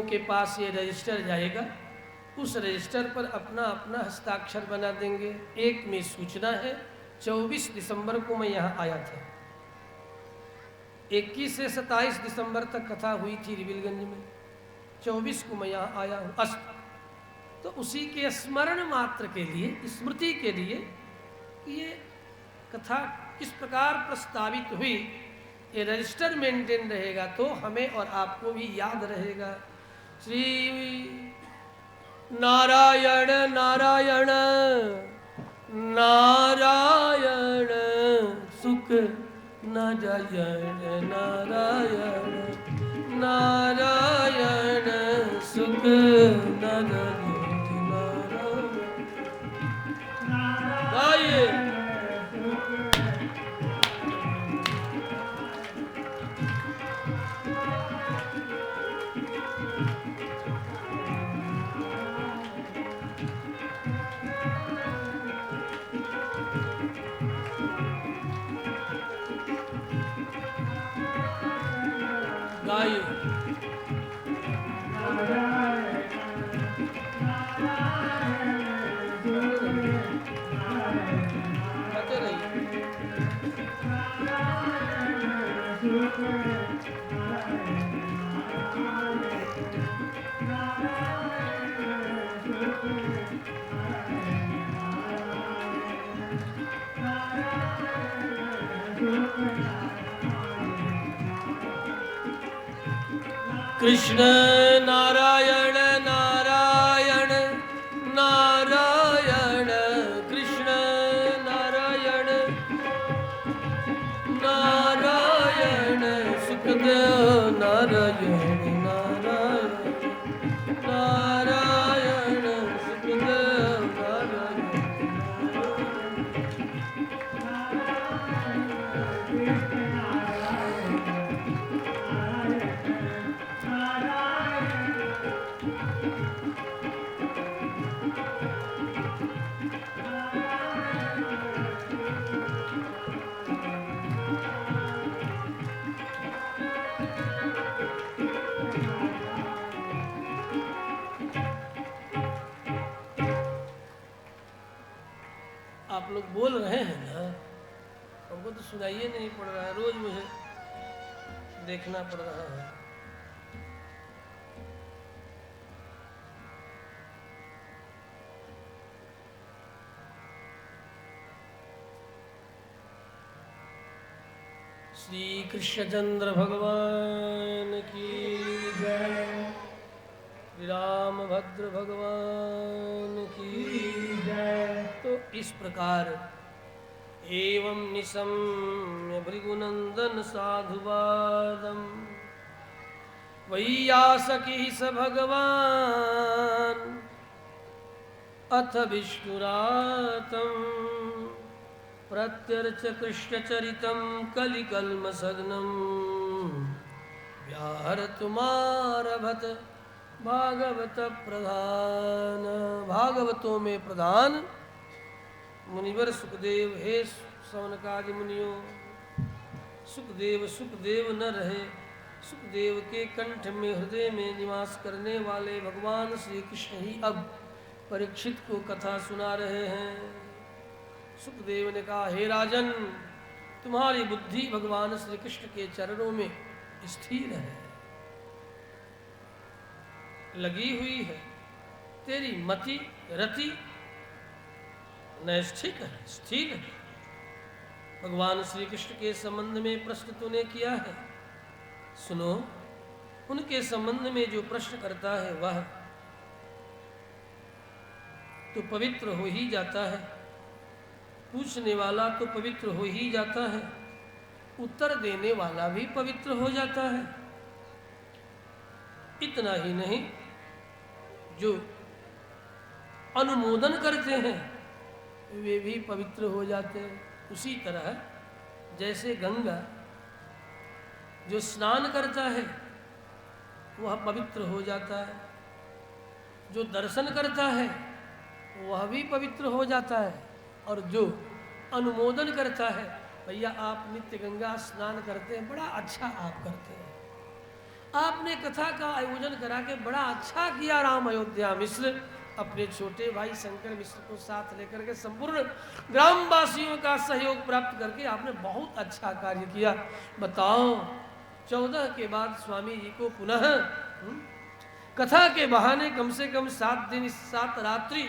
के पास ये रजिस्टर जाएगा, उस रजिस्टर पर अपना अपना हस्ताक्षर बना देंगे। एक में सूचना है, 24 दिसंबर को मैं यहाँ आया था। 21 से 27 दिसंबर तक कथा हुई थी रिबिलगंज में, 24 को मैं यहाँ आया हूँ अस्त। तो उसी के स्मरण मात्र के लिए, स्मृति के लिए कि ये कथा किस प्रकार प्रस्तावित हुई, ये रजिस्टर मेंटेन रहेगा तो हमें और आपको भी याद रहेगा। श्री नारायण नारायण नारायण सुख नारायण नारायण नारायण सुख नारायण नारायण। गाइए गाते रहिए। कृष्ण नारायण नारायण नारायण कृष्ण नारायण नारायण सुखदेव नारायण नारायण नारायण सुखदेव नारायण। आप लोग बोल रहे हैं ना, हमको तो सुनाइए नहीं पड़ रहा है, रोज मुझे देखना पड़ रहा है। श्री कृष्णचंद्र भगवान की जय, रामभद्र भगवान की जय। तो इस प्रकार एवं निशम्य भृगुनंदन साधुवादम वैयासकी स भगवान अथ विष्णुरातम प्रत्यर्च कृष्णचरितं कलिकल्मसग्नं व्याहर्तुमारभत भागवत प्रधान। भागवतों में प्रधान मुनिवर सुखदेव, हे सौनकादि मुनियों, सुखदेव न रहे, सुखदेव के कंठ में हृदय में निवास करने वाले भगवान श्री कृष्ण ही अब परीक्षित को कथा सुना रहे हैं। सुखदेव ने कहा, हे राजन, तुम्हारी बुद्धि भगवान श्री कृष्ण के चरणों में स्थिर है, लगी हुई है, तेरी मति रति नैष्ठिक है, स्थिर है। भगवान श्री कृष्ण के संबंध में प्रश्न तूने किया है, सुनो, उनके संबंध में जो प्रश्न करता है वह तो पवित्र हो ही जाता है, पूछने वाला तो पवित्र हो ही जाता है, उत्तर देने वाला भी पवित्र हो जाता है। इतना ही नहीं, जो अनुमोदन करते हैं वे भी पवित्र हो जाते हैं। उसी तरह जैसे गंगा जो स्नान करता है वह पवित्र हो जाता है, जो दर्शन करता है वह भी पवित्र हो जाता है, और जो अनुमोदन करता है, भैया आप नित्य गंगा स्नान करते हैं, बड़ा अच्छा आप करते हैं, आपने कथा का आयोजन करा के बड़ा अच्छा किया। राम अयोध्या मिश्र अपने छोटे भाई शंकर मिश्र को साथ लेकर के संपूर्ण ग्रामवासियों का सहयोग प्राप्त करके आपने बहुत अच्छा कार्य किया। बताओ 14 के बाद स्वामी जी को पुनः कथा के बहाने कम से कम 7 दिन 7 रात्रि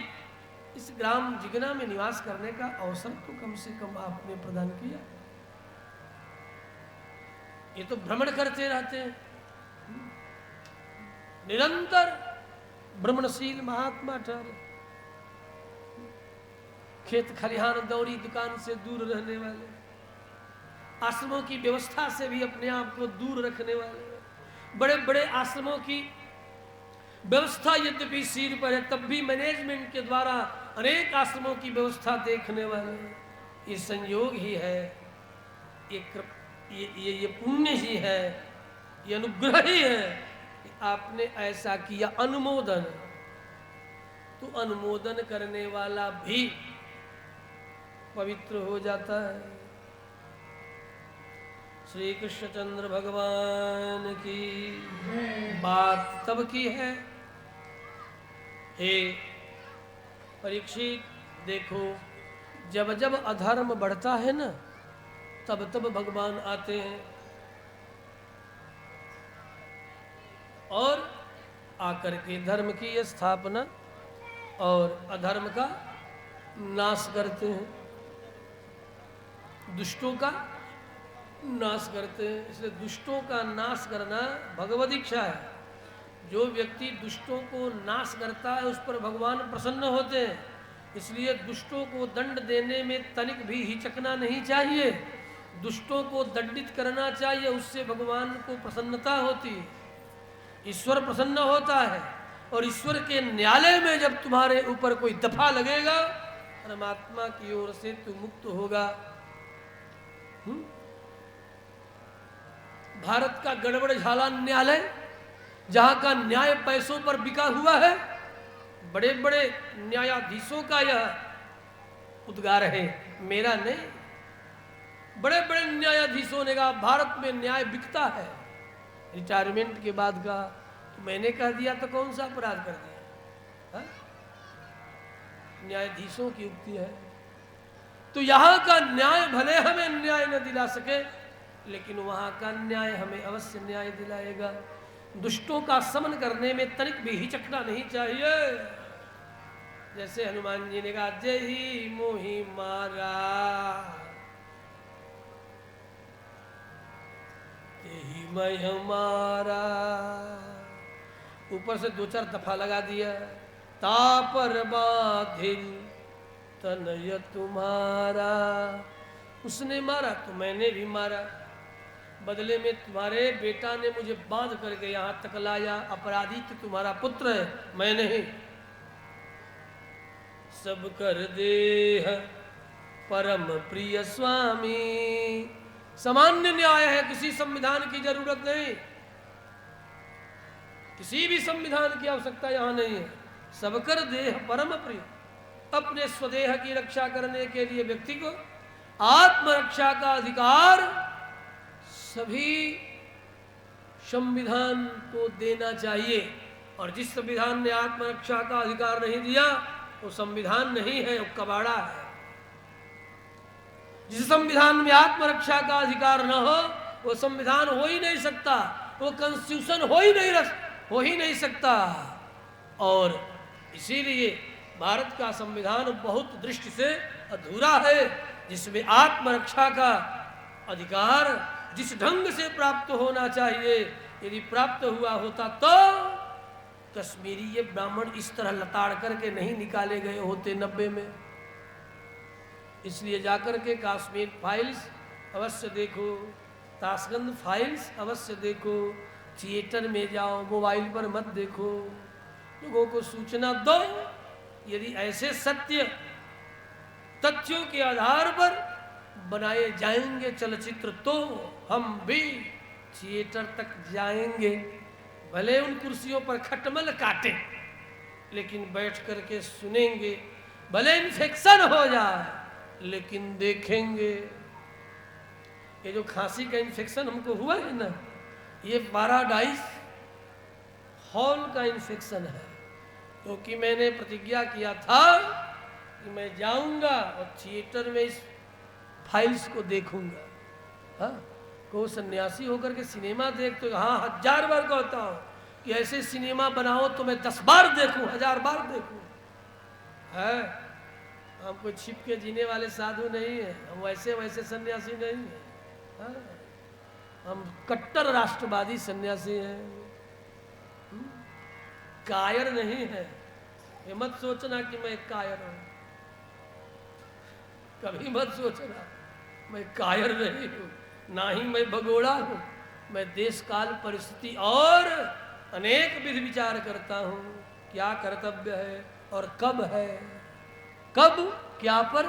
इस ग्राम जिगना में निवास करने का अवसर तो कम से कम आपने प्रदान किया। ये तो भ्रमण करते रहते हैं, निरंतर भ्रमणशील महात्मा ठहरे, खेत खलिहान दौड़ी दुकान से दूर रहने वाले, आश्रमों की व्यवस्था से भी अपने आप को दूर रखने वाले, बड़े बड़े आश्रमों की व्यवस्था यद्यपि सिर पर है तब भी मैनेजमेंट के द्वारा अनेक आश्रमों की व्यवस्था देखने वाले, ये संयोग ही है, ये पुण्य ही है, ये अनुग्रह ही है कि आपने ऐसा किया। अनुमोदन, तो अनुमोदन करने वाला भी पवित्र हो जाता है। श्री कृष्णचंद्र भगवान की बात तब की है। हे परीक्षित, देखो जब जब अधर्म बढ़ता है ना तब तब भगवान आते हैं और आकर के धर्म की स्थापना और अधर्म का नाश करते हैं, दुष्टों का नाश करते हैं। इसलिए दुष्टों का नाश करना भगवद इच्छा है। जो व्यक्ति दुष्टों को नाश करता है उस पर भगवान प्रसन्न होते हैं। इसलिए दुष्टों को दंड देने में तनिक भी हिचकना नहीं चाहिए, दुष्टों को दंडित करना चाहिए, उससे भगवान को प्रसन्नता होती है, ईश्वर प्रसन्न होता है। और ईश्वर के न्यायालय में जब तुम्हारे ऊपर कोई दफा लगेगा परमात्मा की ओर से तू मुक्त होगा। भारत का गड़बड़ झाला न्यायालय, जहां का न्याय पैसों पर बिका हुआ है, बड़े बड़े न्यायाधीशों का यह उद्गार है, मेरा नहीं। बड़े बड़े न्यायाधीशों ने कहा भारत में न्याय बिकता है। रिटायरमेंट के बाद कहा तो मैंने कह दिया तो कौन सा अपराध कर दिया? न्यायाधीशों की युक्ति है। तो यहाँ का न्याय भले हमें न्याय न दिला सके, लेकिन वहाँ का न्याय हमें अवश्य न्याय दिलाएगा। दुष्टों का समन करने में तनिक भी हिचकना नहीं चाहिए। जैसे हनुमान जी ने कहा जय ही मोहि मारा, यही मैं हमारा, ऊपर से 2-4 दफा लगा दिया। तापर बाधिल तनय तुम्हारा, उसने मारा तो मैंने भी मारा, बदले में तुम्हारे बेटा ने मुझे बांध करके यहाँ तक लाया, अपराधी तो तुम्हारा पुत्र है, मैं नहीं। सब कर दे परम प्रिय स्वामी, सामान्य न्याय है, किसी संविधान की जरूरत नहीं, किसी भी संविधान की आवश्यकता यहाँ नहीं है। सब कर देह परम प्रिय, अपने स्वदेह की रक्षा करने के लिए व्यक्ति को आत्मरक्षा का अधिकार सभी संविधान को देना चाहिए। और जिस संविधान ने आत्मरक्षा का अधिकार नहीं दिया वो संविधान नहीं है, वो कबाड़ा है। जिस संविधान में आत्मरक्षा का अधिकार न हो वो संविधान हो ही नहीं सकता, वो कॉन्स्टिट्यूशन हो ही नहीं सकता। और इसीलिए भारत का संविधान बहुत दृष्टि से अधूरा है, जिसमें आत्मरक्षा का अधिकार जिस ढंग से प्राप्त होना चाहिए यदि प्राप्त हुआ होता तो कश्मीरी ये ब्राह्मण इस तरह लताड़ करके नहीं निकाले गए होते 90 में। इसलिए जाकर के कश्मीर फाइल्स अवश्य देखो, ताशकंद फाइल्स अवश्य देखो, थिएटर में जाओ, मोबाइल पर मत देखो, लोगों को सूचना दो। यदि ऐसे सत्य तथ्यों के आधार पर बनाए जाएंगे चलचित्र तो हम भी थिएटर तक जाएंगे, भले उन कुर्सियों पर खटमल काटे लेकिन बैठ करके सुनेंगे, भले इन्फेक्शन हो जाए लेकिन देखेंगे। ये जो खांसी का इन्फेक्शन हमको हुआ है ना, ये पैराडाइज हॉल का इन्फेक्शन है, क्योंकि मैंने प्रतिज्ञा किया था कि मैं जाऊंगा और थिएटर में इस फाइल्स को देखूंगा। हाँ, को सन्यासी होकर के सिनेमा देख तो हाँ 1000 बार कहता हूँ कि ऐसे सिनेमा बनाओ तो मैं 10 बार देखूं, 1000 बार देखूं। है, हम कोई छिप के जीने वाले साधु नहीं है, हम वैसे वैसे सन्यासी नहीं है। हाँ, हम कट्टर राष्ट्रवादी सन्यासी हैं, कायर नहीं है। ये मत सोचना कि मैं कायर हूं, कभी मत सोचना मैं कायर नहीं हूं, ना ही मैं भगोड़ा हूं। मैं देश काल परिस्थिति और अनेक विधि विचार करता हूं, क्या कर्तव्य है और कब है, कब क्या पर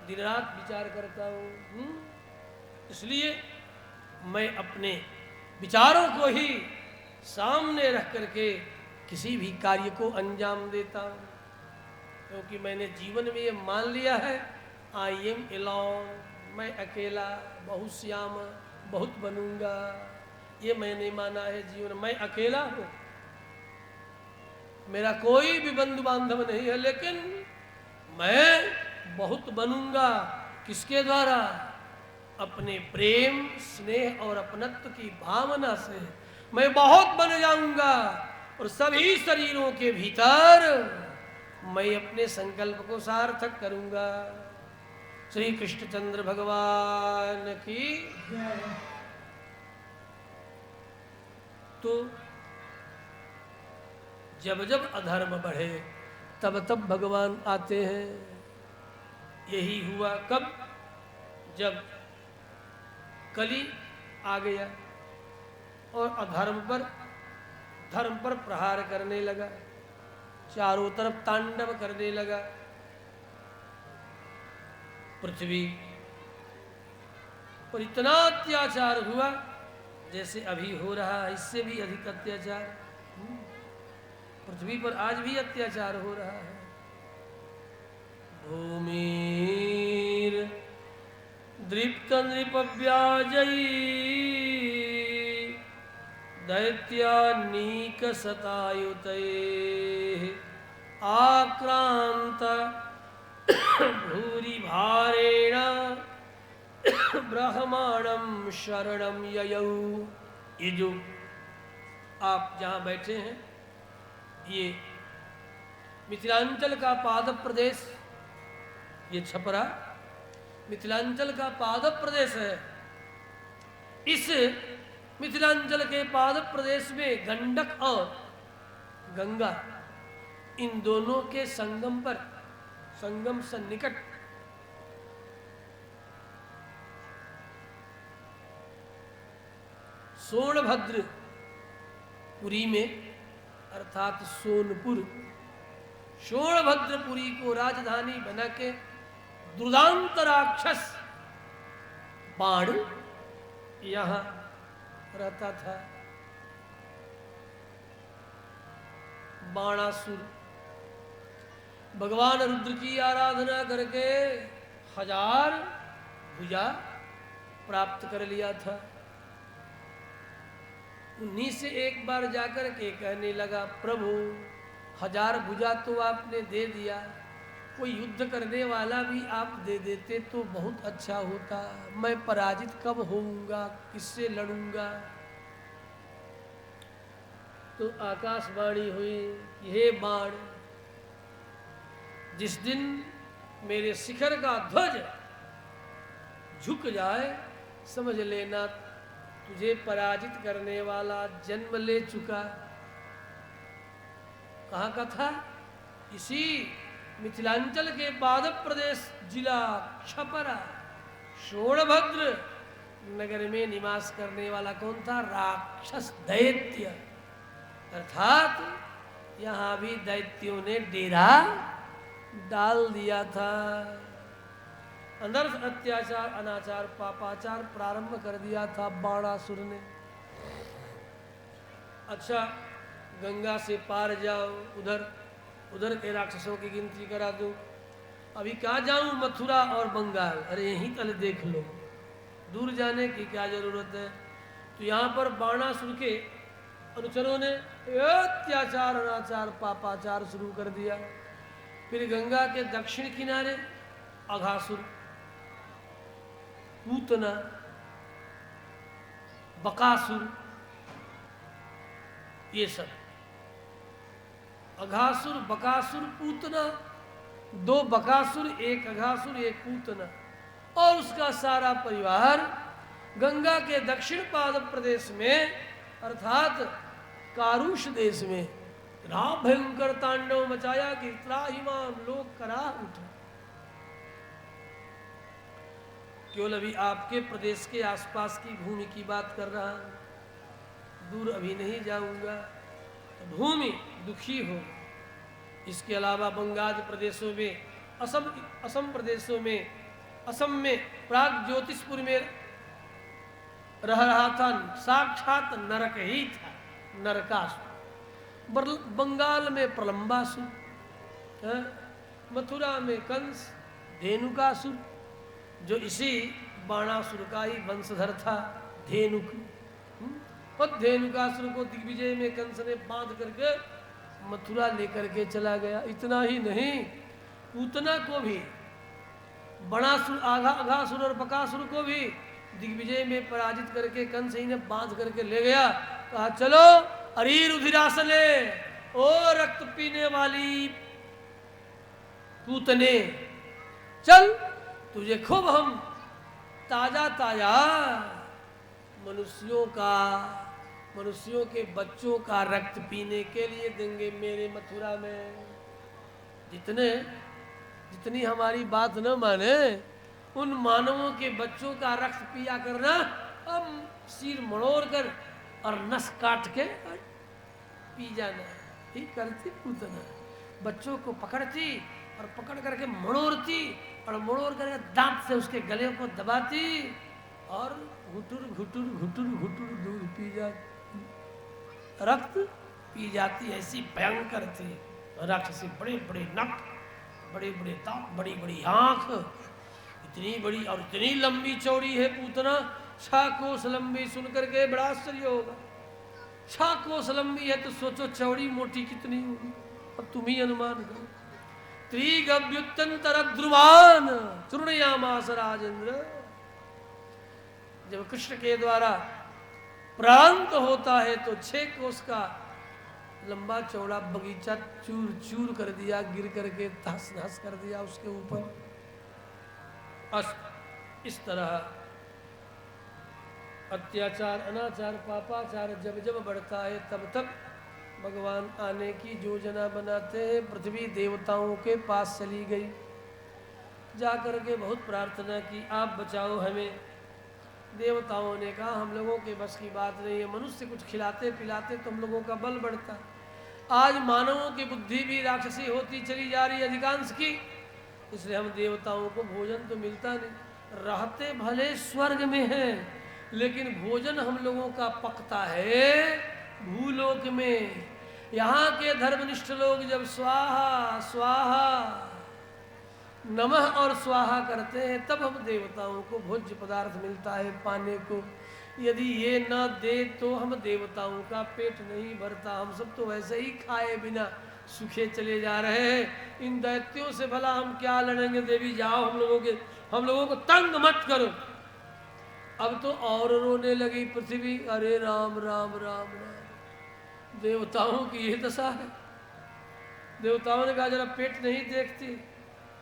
दिन रात विचार करता हूं। इसलिए मैं अपने विचारों को ही सामने रख करके किसी भी कार्य को अंजाम देता हूं, क्योंकि मैंने जीवन में ये मान लिया है, आई एम एलोन, मैं अकेला बहुत श्याम बहुत बनूंगा। ये मैंने माना है जीवन, मैं अकेला हूं, मेरा कोई भी बंधु बांधव नहीं है, लेकिन मैं बहुत बनूंगा। किसके द्वारा? अपने प्रेम स्नेह और अपनत्व की भावना से मैं बहुत बन जाऊंगा, और सभी शरीरों के भीतर मैं अपने संकल्प को सार्थक करूंगा। श्री कृष्णचंद्र भगवान की जय। तो जब जब अधर्म बढ़े तब तब भगवान आते हैं। यही हुआ कब? जब कली आ गया और अधर्म पर धर्म पर प्रहार करने लगा, चारों तरफ तांडव करने लगा। पृथ्वी पर इतना अत्याचार हुआ जैसे अभी हो रहा है, इससे भी अधिक अत्याचार। पृथ्वी पर आज भी अत्याचार हो रहा है। भूमिर दृप्त नृपव्याजयी दैत्यानीक सतायुते आक्रांत भूरि भारेण ब्रह्मांडम शरणम ययौ। ये जो आप जहाँ बैठे हैं, ये मिथिलांचल का पादप प्रदेश, ये छपरा मिथिलांचल का पादप प्रदेश है। इस मिथिलांचल के पादप प्रदेश में गंडक और गंगा, इन दोनों के संगम पर, संगम सन्निकट सोनभद्र पुरी में, अर्थात सोनपुर, सोनभद्रपुरी को राजधानी बना के दुर्दांत राक्षस बाण यहां रहता था। बाणासुर भगवान रुद्र की आराधना करके 1000 भुजा प्राप्त कर लिया था। उन्हीं से एक बार जाकर के कहने लगा, प्रभु 1000 भुजा तो आपने दे दिया, कोई युद्ध करने वाला भी आप दे देते तो बहुत अच्छा होता। मैं पराजित कब होऊंगा, किससे लड़ूंगा? तो आकाशवाणी हुई, हे बाण, जिस दिन मेरे शिखर का ध्वज झुक जाए, समझ लेना तुझे पराजित करने वाला जन्म ले चुका। कहाँ का था? इसी मिथिलांचल के पादप प्रदेश जिला छपरा सोनभद्र नगर में निवास करने वाला कौन था? राक्षस दैत्य। अर्थात यहाँ भी दैत्यों ने डेरा डाल दिया था। अनर्थ अत्याचार अनाचार पापाचार प्रारंभ कर दिया था बाणासुर ने। अच्छा, गंगा से पार जाओ, उधर के राक्षसों की गिनती करा दूं। अभी कहाँ जाऊं? मथुरा और बंगाल। अरे यहीं तले देख लो, दूर जाने की क्या जरूरत है। तो यहाँ पर बाणासुर के अनुचरों ने अत्याचार अनाचार पापाचार शुरू कर दिया। फिर गंगा के दक्षिण किनारे अघासुर, पूतना, बकासुर, ये सब अघासुर, बकासुर, पूतना, 2 बकासुर, 1 अघासुर, 1 पूतना और उसका सारा परिवार गंगा के दक्षिण पाद प्रदेश में अर्थात कारुष देश में राम भयंकर तांडव मचाया कि त्राहिमाम लोग करा उठे। केवल अभी आपके प्रदेश के आसपास की भूमि की बात कर रहा हूं, दूर अभी नहीं जाऊंगा, तो भूमि दुखी हो। इसके अलावा बंगाल प्रदेशों में, असम प्रदेशों में, असम में प्राग ज्योतिषपुर में रह रहा था, साक्षात नरक ही था, नरकासुर। बंगाल में प्रलंबासुर, मथुरा में कंस, धेनुकासुर, जो इसी बाणासुर का ही वंशधर था, धेनुक। और धेनुकासुर को दिग्विजय में कंस ने बांध करके मथुरा लेकर के चला गया। इतना ही नहीं, पूतना को भी, बणासुर, अघासुर और बकासुर को भी दिग्विजय में पराजित करके कंस ही ने बांध करके ले गया। कहा चलो अरी रुधिरासने, ओ रक्त पीने वाली पूतने, चल तुझे खूब हम ताजा ताजा मनुष्यों के बच्चों का रक्त पीने के लिए देंगे मेरे मथुरा में। जितनी हमारी बात न माने उन मानवों के बच्चों का रक्त पिया करना, अब सिर मड़ोड़ कर और नस काट के पी जाना। ही करती पूतना, बच्चों को पकड़ती और पकड़ करके मड़ोड़ती और मड़ोड़ करके दांत से उसके गले को दबाती और घुटुर घुटुर घुटुर घुटुर दूध पी जाती, रक्त पी जाती। ऐसी भयंकर थी राक्षसी, बड़े बड़े नख, बड़े बड़े दांत, बड़ी बड़ी आंख, इतनी बड़ी और इतनी लंबी चौड़ी है पूतना, 6 कोस लंबी। सुन करके बड़ा आश्चर्य होगा, 6 कोस लंबी है तो सोचो चौड़ी मोटी कितनी होगी, अब तुम ही अनुमान करो। त्रिगव्युत्तंतर ध्रुवान चूर्णयामास राजेंद्र। जब कृष्ण के द्वारा प्रांत होता है तो 6 कोस का लंबा चौड़ा बगीचा चूर चूर कर दिया, गिर करके तहस नहस कर दिया उसके ऊपर। इस तरह अत्याचार अनाचार पापाचार जब जब बढ़ता है तब तब भगवान आने की योजना बनाते हैं। पृथ्वी देवताओं के पास चली गई, जाकर के बहुत प्रार्थना की, आप बचाओ हमें। देवताओं ने कहा हम लोगों के बस की बात नहीं है, मनुष्य कुछ खिलाते पिलाते तो हम लोगों का बल बढ़ता। आज मानवों की बुद्धि भी राक्षसी होती चली जा रही है अधिकांश की, इसलिए हम देवताओं को भोजन तो मिलता नहीं। रहते भले स्वर्ग में हैं, लेकिन भोजन हम लोगों का पकता है भूलोक में। यहाँ के धर्मनिष्ठ लोग जब स्वाहा स्वाहा नमः और स्वाहा करते हैं तब हम देवताओं को भोज्य पदार्थ मिलता है पाने को। यदि ये न दे तो हम देवताओं का पेट नहीं भरता। हम सब तो वैसे ही खाए बिना सूखे चले जा रहे हैं। इन दैत्यों से भला हम क्या लड़ेंगे। देवी जाओ, हम लोगों को तंग मत करो। अब तो और रोने लगी पृथ्वी, अरे राम राम राम राम। देवताओं की ये दशा है। देवताओं ने कहा जरा पेट नहीं देखती,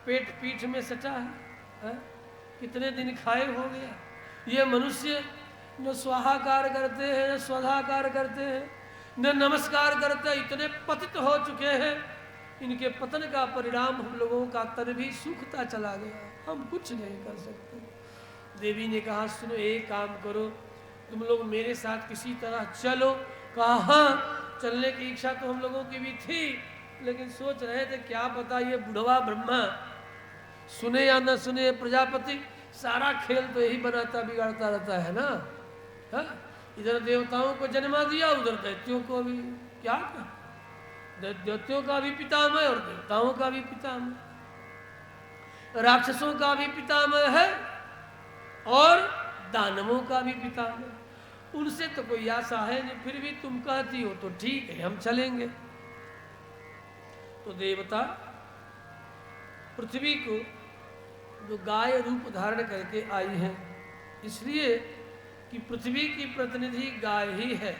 पेट पीठ में सटा है, कितने दिन खाए हो गया। ये मनुष्य न स्वाहाकार करते हैं न स्वधाकार करते हैं न नमस्कार करते हैं, इतने पतित हो चुके हैं। इनके पतन का परिणाम हम लोगों का तन भी सूखता चला गया, हम कुछ नहीं कर सकते। देवी ने कहा सुनो एक काम करो, तुम लोग मेरे साथ किसी तरह चलो। कहा हाँ, चलने की इच्छा तो हम लोगों की भी थी, लेकिन सोच रहे थे क्या पता ये बुढ़वा ब्रह्मा सुने या न सुने। प्रजापति सारा खेल तो यही बनाता बिगाड़ता रहता है ना। हा? इधर देवताओं को जन्मा दिया, उधर दैत्यों को भी। क्या दैत्यों का भी पितामह और देवताओं का भी पितामह, राक्षसों का भी पितामह है और दानवों का भी पितामह। उनसे तो कोई आशा है नहीं, फिर भी तुम कहती हो तो ठीक है, हम चलेंगे। तो देवता पृथ्वी को जो गाय रूप धारण करके आई है, इसलिए कि पृथ्वी की प्रतिनिधि गाय ही है।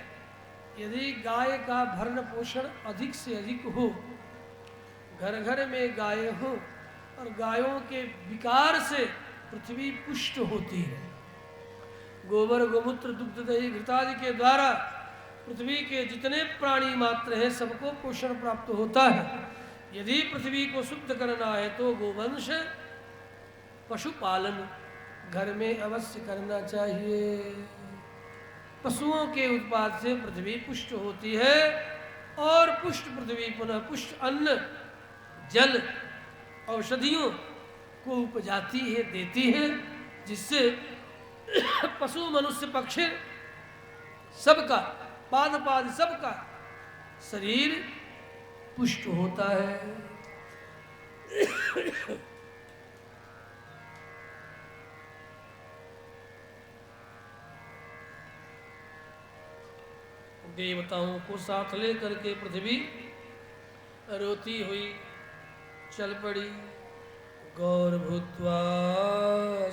यदि गाय का भरण पोषण अधिक से अधिक हो, घर घर में गाय हो और गायों के विकार से पृथ्वी पुष्ट होती है। गोबर गोमूत्र दुग्ध दही घृतादि के द्वारा पृथ्वी के जितने प्राणी मात्र हैं सबको पोषण प्राप्त होता है। यदि पृथ्वी को शुद्ध करना है तो गोवंश पशुपालन घर में अवश्य करना चाहिए। पशुओं के उत्पाद से पृथ्वी पुष्ट होती है और पुष्ट पृथ्वी पुनः पुष्ट अन्न जल औषधियों को उपजाती है, देती है, जिससे पशु मनुष्य पक्षी सबका पाद पाद सबका शरीर पुष्ट होता है। देवताओं को साथ लेकर के पृथ्वी रोती हुई चल पड़ी। गौर भूत्वा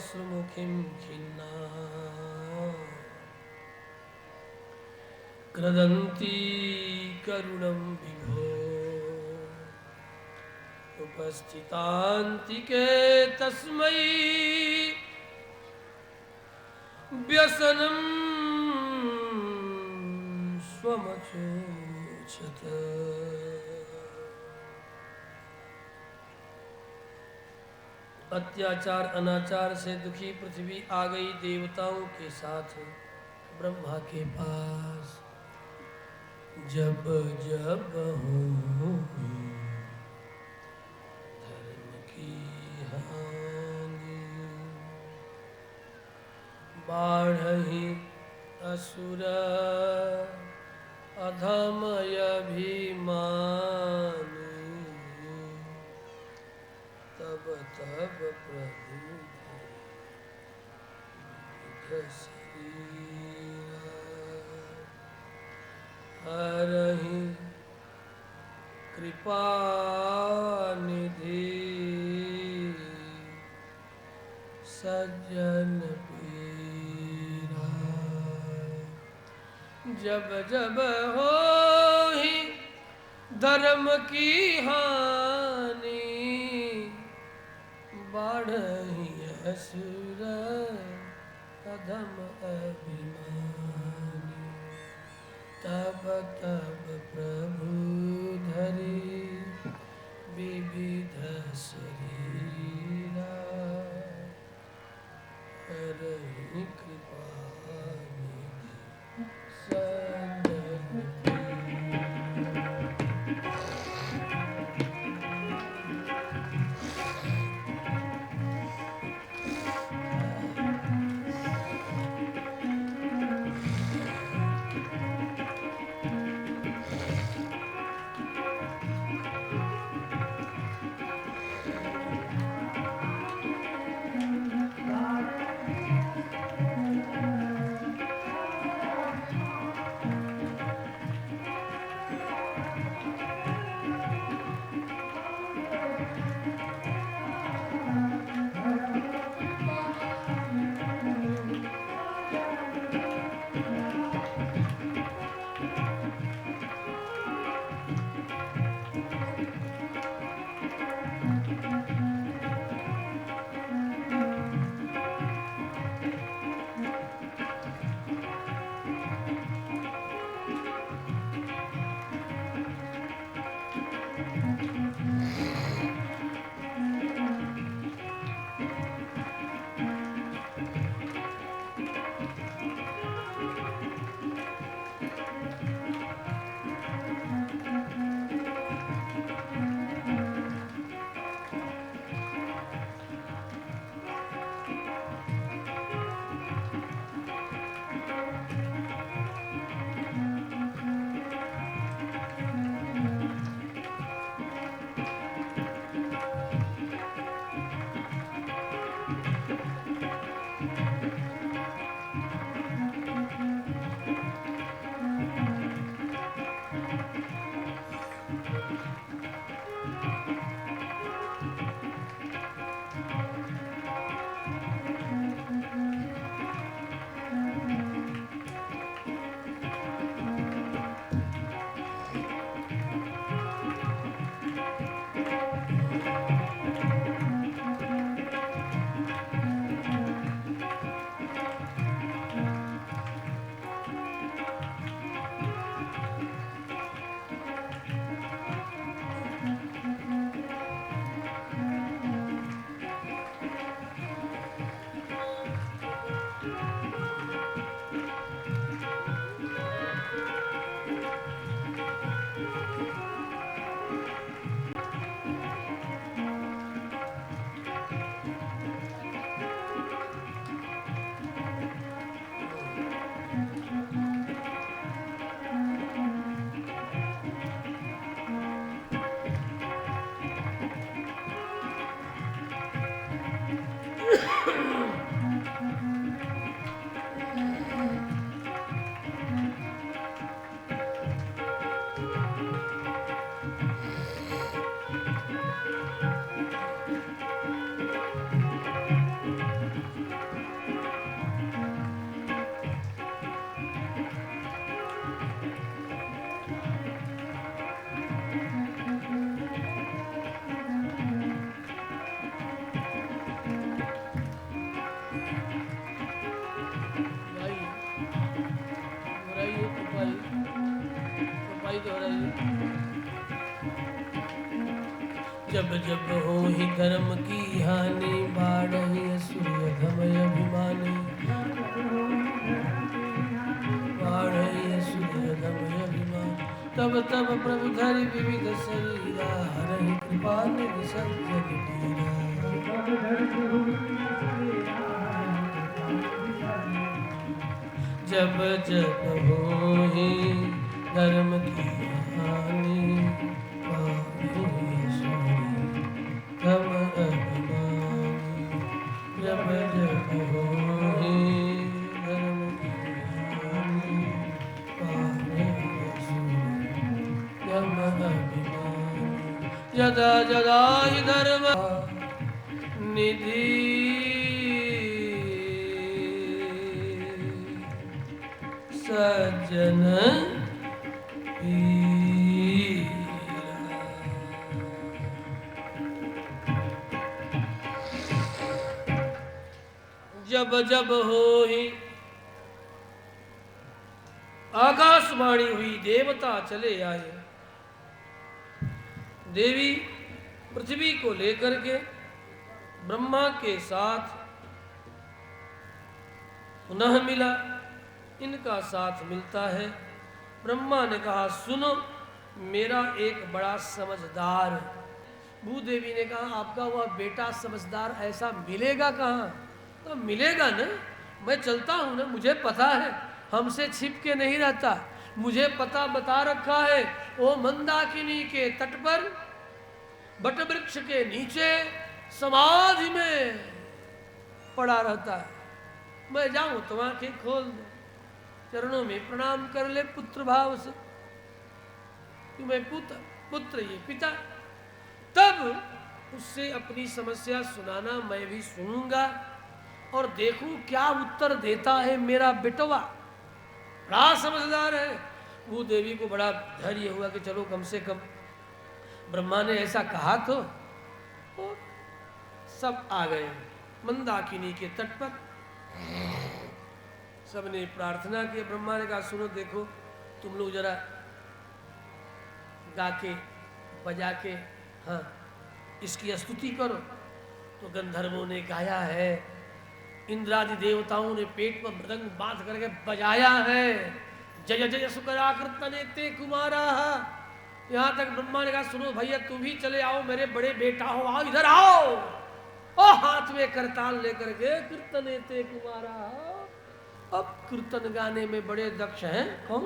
सुमुखिं खिन्ना क्रदन्ती करुणं विभो उपस्थितान्तिके तस्मै व्यसनं स्वमचोचत। अत्याचार अनाचार से दुखी पृथ्वी आ गई देवताओं के साथ ब्रह्मा के पास। जब जब होगी धर्म की हानि, बाढ़हि असुर अधमय अभिमानी, तब तब प्रभु हरहि कृपा निधि सज्जन पीरा। जब जब होहि धर्म की हानि, बाढ़हि असुर अधम अभिमानी, तब तब प्रभु धरि विविध शरीरा, हरहि कृपा निधि सज्जन जब जब हो ही धर्म की हानि, बाढ़हि असुर अधम अभिमानी। बाढ़हि असुर अधम अभिमानी। तब तब प्रभु धरि विविध शरीरा, हरहि कृपा निधि सब जग पीरा। जब जब हो ही धर्म की हानि, हम अभिमानी। जब जब हो ही धर्म की हानि, हम अभिमानी। यदा यदा हि धर्म निधि, सज्जन जब जब हो ही आकाशवाणी हुई, देवता चले आए। देवी पृथ्वी को लेकर के ब्रह्मा के साथ पुनः मिला। इनका साथ मिलता है। ब्रह्मा ने कहा, सुनो, मेरा एक बड़ा समझदार। भूदेवी ने कहा, आपका वह बेटा समझदार ऐसा मिलेगा कहाँ? तो मिलेगा ना, मैं चलता हूँ ना, मुझे पता है, हमसे छिप के नहीं रहता। मुझे पता बता रखा है, वो मंदाकिनी के तट पर बट वृक्ष के नीचे समाधि में पड़ा रहता है। मैं जाऊं तो आंखें खोल दो, चरणों में प्रणाम कर ले पुत्र भाव से, तुम्हें पुत्र, पुत्र ये पिता। तब उससे अपनी समस्या सुनाना मैं भी सुनूंगा और देखूं क्या उत्तर देता है मेरा बेटवा। बड़ा समझदार है। वो देवी को बड़ा धैर्य हुआ कि चलो कम से कम ब्रह्मा ने ऐसा कहा तो सब आ गए मंदाकिनी के तट पर। सबने प्रार्थना की। ब्रह्मा ने कहा, सुनो, देखो, तुम लोग जरा गा के बजा के हाँ इसकी स्तुति करो। तो गंधर्वों ने गाया है, इंद्रादि देवताओं ने पेट पर मृदंग बांध करके बजाया है, जय जय सुकराकृतने ते कुमारा। यहाँ तक ब्रह्मा ने कहा, सुनो भैया, तुम भी चले आओ, मेरे बड़े बेटा हो, आओ इधर आओ। और हाथ में करताल लेकर के कीर्तने ते कुमारा। अब कीर्तन गाने में बड़े दक्ष हैं। कौन?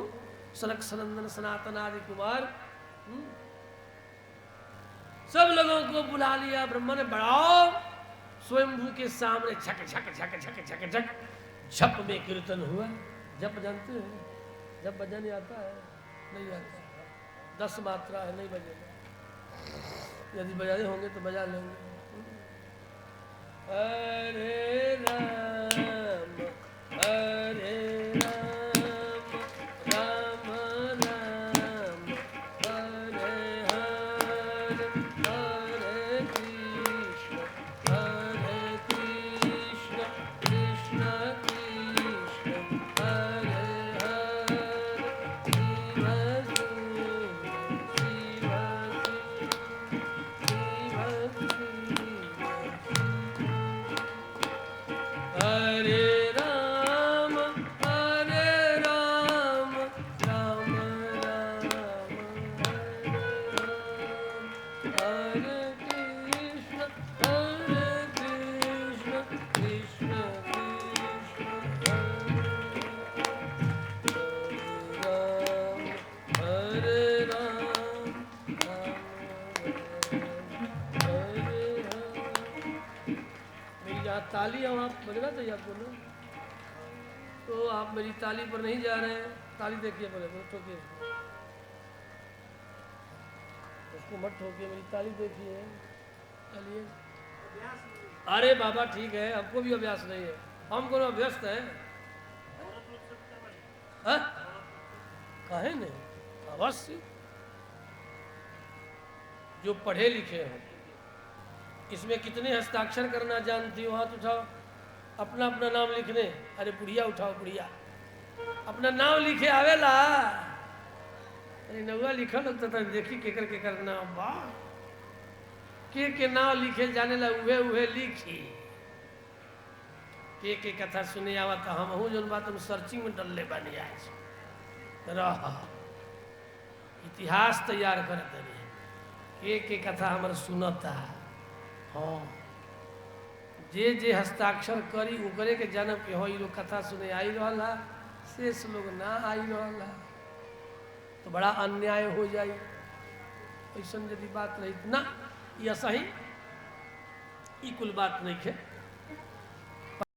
सनक सनंदन सनातन आदि कुमार। सब लोगों को बुला लिया। ब्रह्मा ने बढ़ाओ। स्वयंभू के सामने झक झक झक झक झक झक झप में कीर्तन हुआ। जप जानते हैं? जब बजाने आता है? नहीं आता। 10 मात्रा है, नहीं बजेगा। यदि बजाते होंगे तो बजा लेंगे। हरे राम हरे राम राम राम हरे हरे हरे कृष्ण कृष्ण कृष्ण हरे हरे शिव हरे राम राम राम हरे कृष्ण कृष्ण कृष्ण हरे राम हरे राम। मेरी यहाँ ताली और आप बजना चाहिए आपको ना, तो आप मेरी ताली पर नहीं जा रहे हैं। ताली देखिए पहले ठोकिए उसको मत ठोकिए, मेरी ताली देखिए। चलिए अरे बाबा ठीक है, हमको भी अभ्यास नहीं है, हम कोनो अभ्यस्त हैं। काहे नहीं, अवश्य जो पढ़े लिखे हो। इसमें कितने हस्ताक्षर करना जानती हो? हाथ उठाओ, अपना अपना नाम लिखने। अरे बुढ़िया उठाओ, बुढ़िया अपना नाम लिखे आवेला। अरे नौआ लिखा लगता था, देखी केकर केकर नाम बा के नाम लिखे जाने ला, उहे उहे लिखी के कथा सुने आवा तो हम हूँ जो बात हम सर्चिंग में डलले बनी आज रह इतिहास तैयार कर दे के कथा हमारे सुनता। हाँ जे जे हस्ताक्षर करी उकरे के जन्म के हो लोग कथा सुने आई रहा, शेष लोग ना आई रहा तो बड़ा अन्याय हो जाए। ऐसा यदि बात रही ना, यह सही ई कुल बात नहीं है।